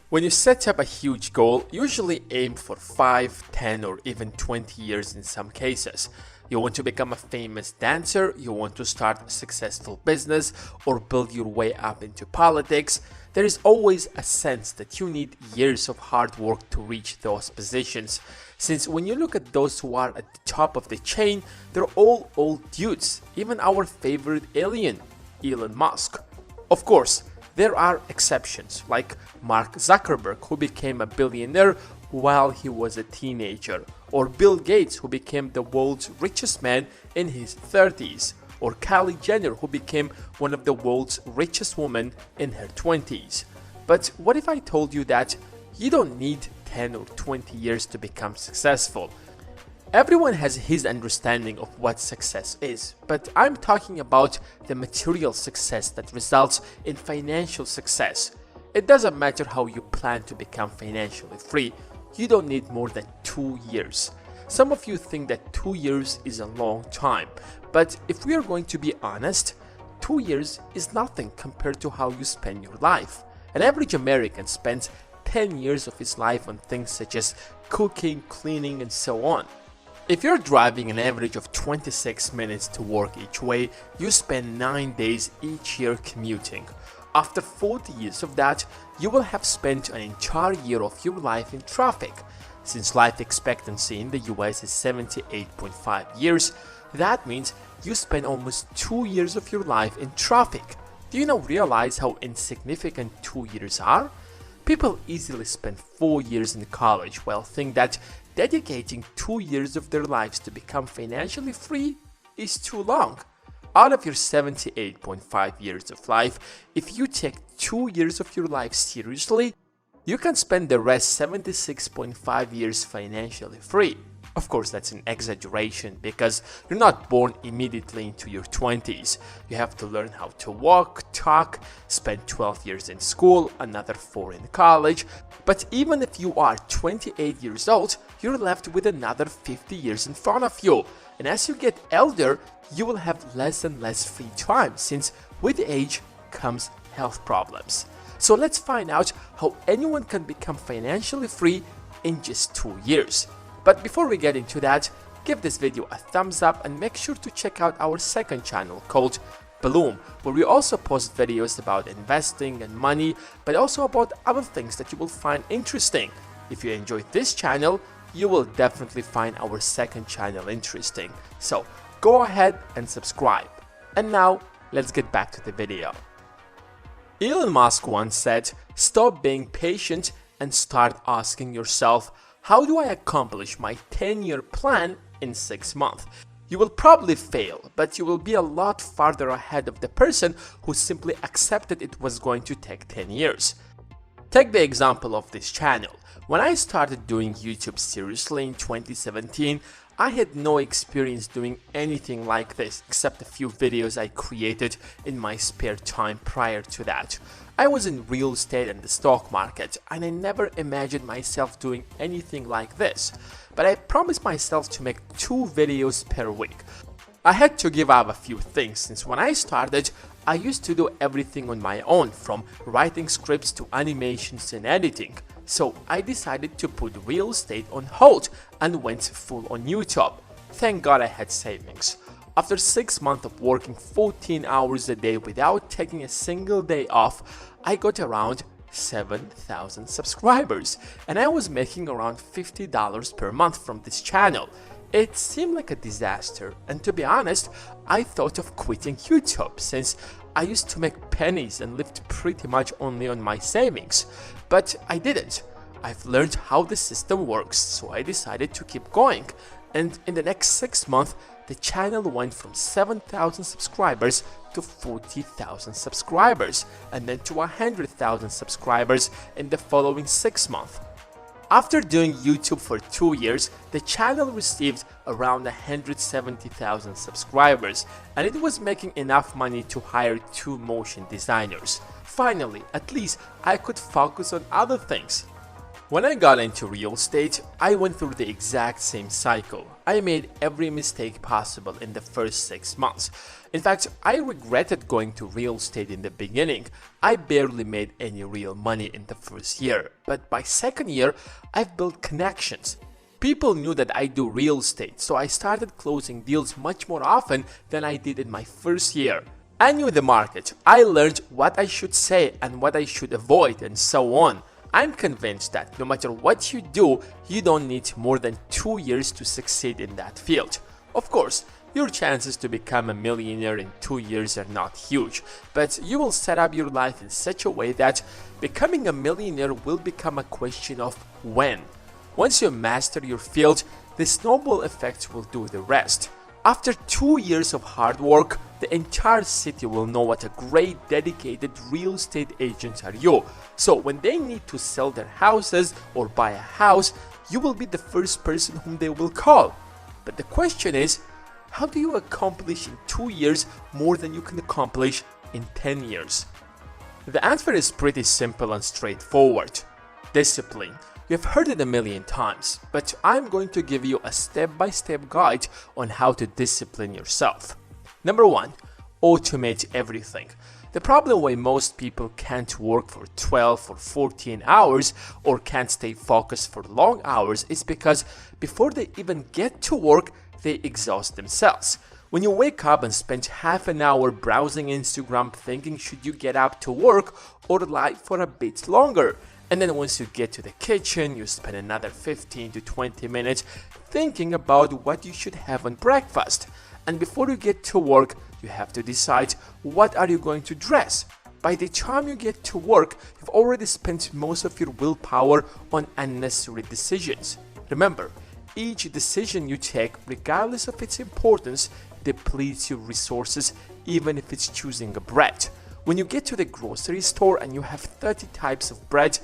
When you set up a huge goal, usually aim for 5, 10 or even 20 years in some cases. You want to become a famous dancer, you want to start a successful business or build your way up into politics. There is always a sense that you need years of hard work to reach those positions. Since when you look at those who are at the top of the chain, they're all old dudes, even our favorite alien, Elon Musk. Of course, there are exceptions, like Mark Zuckerberg, who became a billionaire while he was a teenager, or Bill Gates, who became the world's richest man in his 30s, or Kylie Jenner, who became one of the world's richest women in her 20s. But what if I told you that you don't need 10 or 20 years to become successful? Everyone has his understanding of what success is, but I'm talking about the material success that results in financial success. It doesn't matter how you plan to become financially free, you don't need more than 2 years. Some of you think that 2 years is a long time, but if we are going to be honest, 2 years is nothing compared to how you spend your life. An average American spends 10 years of his life on things such as cooking, cleaning, and so on. If you're driving an average of 26 minutes to work each way, you spend 9 days each year commuting. After 40 years of that, you will have spent an entire year of your life in traffic. Since life expectancy in the US is 78.5 years, that means you spend almost 2 years of your life in traffic. Do you now realize how insignificant 2 years are? People easily spend 4 years in college while think that dedicating 2 years of their lives to become financially free is too long. Out of your 78.5 years of life, if you take 2 years of your life seriously, you can spend the rest 76.5 years financially free. Of course, that's an exaggeration because you're not born immediately into your 20s. You have to learn how to walk, talk, spend 12 years in school, another 4 in college. But even if you are 28 years old, you're left with another 50 years in front of you. And as you get older, you will have less and less free time since with age comes health problems. So let's find out how anyone can become financially free in just 2 years. But before we get into that, give this video a thumbs up and make sure to check out our second channel called Bloom, where we also post videos about investing and money, but also about other things that you will find interesting. If you enjoyed this channel, you will definitely find our second channel interesting. So go ahead and subscribe. And now let's get back to the video. Elon Musk once said, "Stop being patient and start asking yourself, how do I accomplish my 10-year plan in 6 months? You will probably fail, but you will be a lot farther ahead of the person who simply accepted it was going to take 10 years. Take the example of this channel. When I started doing YouTube seriously in 2017, I had no experience doing anything like this except a few videos I created in my spare time prior to that. I was in real estate and the stock market, and I never imagined myself doing anything like this. But I promised myself to make 2 videos per week. I had to give up a few things since when I started, I used to do everything on my own, from writing scripts to animations and editing. So I decided to put real estate on hold and went full on YouTube. Thank God I had savings. After 6 months of working 14 hours a day without taking a single day off, I got around 7,000 subscribers and I was making around $50 per month from this channel. It seemed like a disaster, and to be honest, I thought of quitting YouTube since I used to make pennies and lived pretty much only on my savings. But I didn't. I've learned how the system works, so I decided to keep going. And in the next 6 months, the channel went from 7,000 subscribers to 40,000 subscribers, and then to 100,000 subscribers in the following 6 months. After doing YouTube for 2 years, the channel received around 170,000 subscribers, and it was making enough money to hire 2 motion designers. Finally, at least I could focus on other things. When I got into real estate, I went through the exact same cycle. I made every mistake possible in the first 6 months. In fact, I regretted going to real estate in the beginning. I barely made any real money in the first year, but by second year, I've built connections. People knew that I do real estate, so I started closing deals much more often than I did in my first year. I knew the market. I learned what I should say and what I should avoid and so on. I'm convinced that no matter what you do, you don't need more than 2 years to succeed in that field. Of course, your chances to become a millionaire in 2 years are not huge, but you will set up your life in such a way that becoming a millionaire will become a question of when. Once you master your field, the snowball effect will do the rest. After 2 years of hard work, the entire city will know what a great dedicated real estate agent are you. So when they need to sell their houses or buy a house, you will be the first person whom they will call. But the question is, how do you accomplish in 2 years more than you can accomplish in 10 years? The answer is pretty simple and straightforward. Discipline. You've heard it a million times, but I'm going to give you a step-by-step guide on how to discipline yourself. Number 1, automate everything. The problem why most people can't work for 12 or 14 hours or can't stay focused for long hours is because before they even get to work, they exhaust themselves. When you wake up and spend half an hour browsing Instagram thinking should you get up to work or lie for a bit longer. And then once you get to the kitchen, you spend another 15 to 20 minutes thinking about what you should have on breakfast. And before you get to work, you have to decide what are you going to dress. By the time you get to work, you've already spent most of your willpower on unnecessary decisions. Remember, each decision you take, regardless of its importance, depletes your resources, even if it's choosing a bread. When you get to the grocery store and you have 30 types of bread,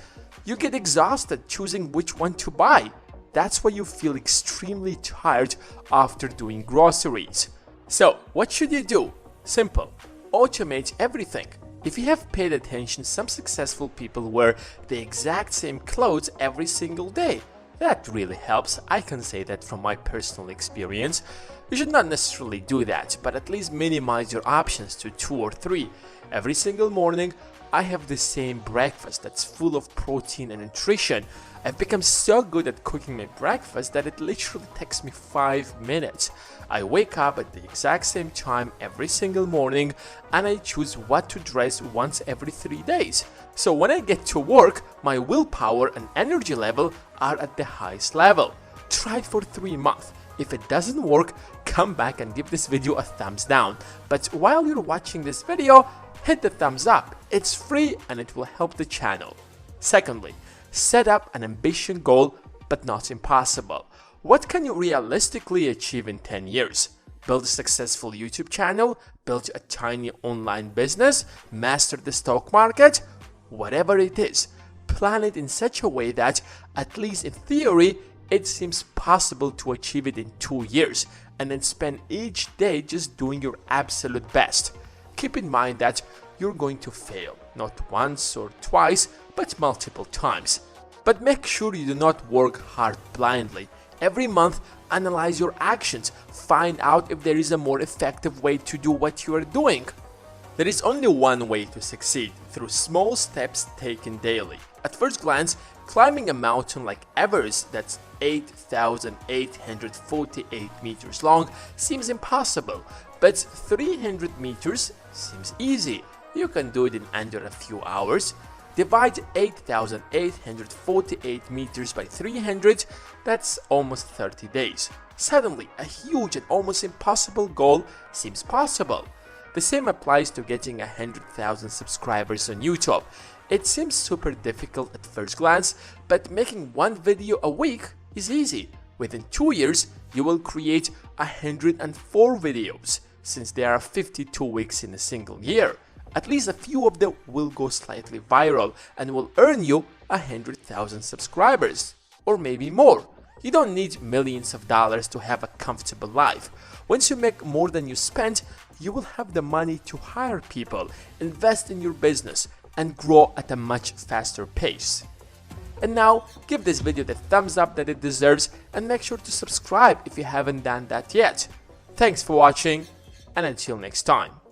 you get exhausted choosing which one to buy. That's why you feel extremely tired after doing groceries. So, what should you do? Simple. Automate everything. If you have paid attention, some successful people wear the exact same clothes every single day. That really helps. I can say that from my personal experience. You should not necessarily do that, but at least minimize your options to 2 or 3. Every single morning, I have the same breakfast that's full of protein and nutrition. I've become so good at cooking my breakfast that it literally takes me 5 minutes. I wake up at the exact same time every single morning and I choose what to dress once every 3 days. So when I get to work, my willpower and energy level are at the highest level. Try it for 3 months. If it doesn't work, come back and give this video a thumbs down. But while you're watching this video, hit the thumbs up. It's free and it will help the channel. Secondly, set up an ambitious goal but not impossible. What can you realistically achieve in 10 years? Build a successful YouTube channel, build a tiny online business, master the stock market, whatever it is. Plan it in such a way that, at least in theory, it seems possible to achieve it in 2 years, and then spend each day just doing your absolute best. Keep in mind that you're going to fail, not once or twice, but multiple times. But make sure you do not work hard blindly. Every month, analyze your actions, find out if there is a more effective way to do what you are doing. There is only one way to succeed, through small steps taken daily. At first glance, climbing a mountain like Everest that's 8,848 meters long seems impossible, but 300 meters seems easy. You can do it in under a few hours. Divide 8,848 meters by 300, that's almost 30 days. Suddenly, a huge and almost impossible goal seems possible. The same applies to getting 100,000 subscribers on YouTube. It seems super difficult at first glance, but making one video a week is easy. Within 2 years, you will create 104 videos, since there are 52 weeks in a single year. At least a few of them will go slightly viral and will earn you 100,000 subscribers, or maybe more. You don't need millions of dollars to have a comfortable life. Once you make more than you spend, you will have the money to hire people, invest in your business, and grow at a much faster pace. And now give this video the thumbs up that it deserves and make sure to subscribe if you haven't done that yet. Thanks for watching, and until next time.